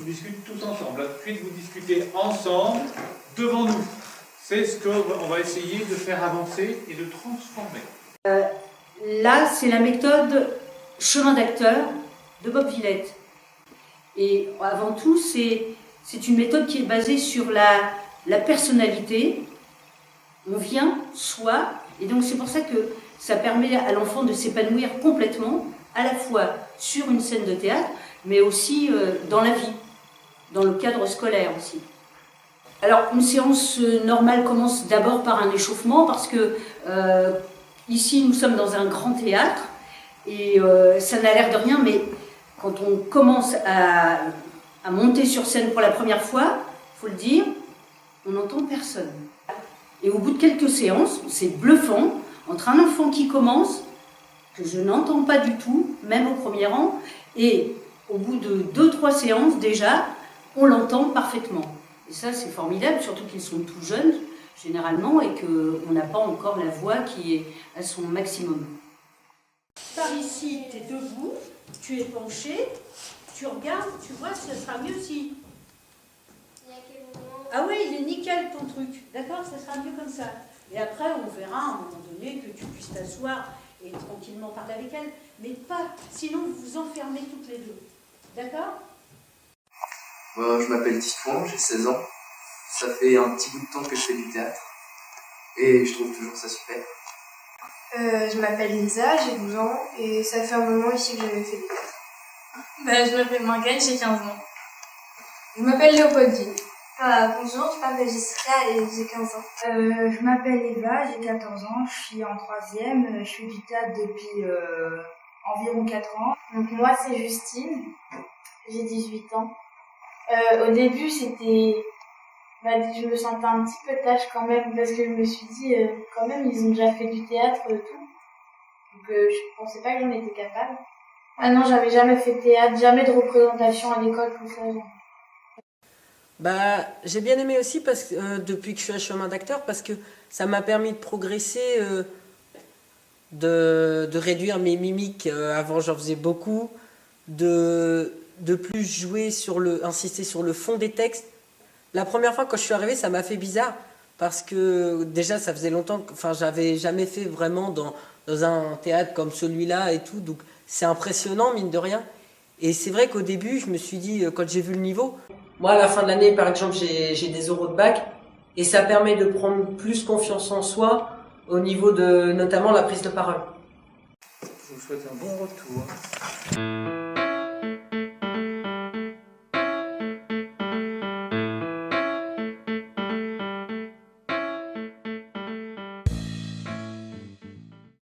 On discute tous ensemble. Ensuite, vous discutez ensemble, devant nous. C'est ce qu'on va essayer de faire avancer et de transformer. Là, c'est la méthode chemin d'acteur de Bob Villette. Et avant tout, c'est une méthode qui est basée sur la personnalité. On vient, soi, et donc c'est pour ça que ça permet à l'enfant de s'épanouir complètement, à la fois sur une scène de théâtre, mais aussi dans la vie, dans le cadre scolaire aussi. Alors, une séance normale commence d'abord par un échauffement, parce que ici, nous sommes dans un grand théâtre, et ça n'a l'air de rien, mais quand on commence à monter sur scène pour la première fois, il faut le dire, on n'entend personne. Et au bout de quelques séances, c'est bluffant, entre un enfant qui commence, que je n'entends pas du tout, même au premier rang, et au bout de 2-3 séances, déjà, on l'entend parfaitement. Et ça, c'est formidable, surtout qu'ils sont tout jeunes, généralement, et qu'on n'a pas encore la voix qui est à son maximum. Par ici, tu es debout, tu es penché, tu regardes, tu vois, ça sera mieux si... Ah oui, il est nickel ton truc, d'accord, ça sera mieux comme ça. Et après, on verra à un moment donné que tu puisses t'asseoir et tranquillement parler avec elle, mais pas, sinon vous vous enfermez toutes les deux, d'accord? Je m'appelle Titouan, j'ai 16 ans. Ça fait un petit bout de temps que je fais du théâtre et je trouve toujours ça super. Je m'appelle Lisa, j'ai 12 ans et ça fait un moment ici que j'avais fait du théâtre. Je m'appelle Morgane, j'ai 15 ans. Je m'appelle Léopoldine. Bonjour, je m'appelle Jessica et j'ai 15 ans. Je m'appelle Eva, j'ai 14 ans, je suis en 3e, je fais du théâtre depuis environ 4 ans. Donc moi c'est Justine, j'ai 18 ans. Au début je me sentais un petit peu tâche quand même parce que je me suis dit quand même ils ont déjà fait du théâtre tout. Donc je pensais pas que j'en étais capable. Ah non, j'avais jamais fait de théâtre, jamais de représentation à l'école, tout ça. J'ai bien aimé aussi parce que, depuis que je suis à chemin d'acteur, parce que ça m'a permis de progresser, de réduire mes mimiques. Avant, j'en faisais beaucoup, de plus jouer insister sur le fond des textes. La première fois quand je suis arrivée, ça m'a fait bizarre parce que déjà ça faisait longtemps que j'avais jamais fait vraiment dans un théâtre comme celui-là et tout, donc c'est impressionnant mine de rien. Et c'est vrai qu'au début, je me suis dit, quand j'ai vu le niveau, moi à la fin de l'année par exemple j'ai des oraux de bac et ça permet de prendre plus confiance en soi au niveau de notamment la prise de parole. Je vous souhaite un bon retour.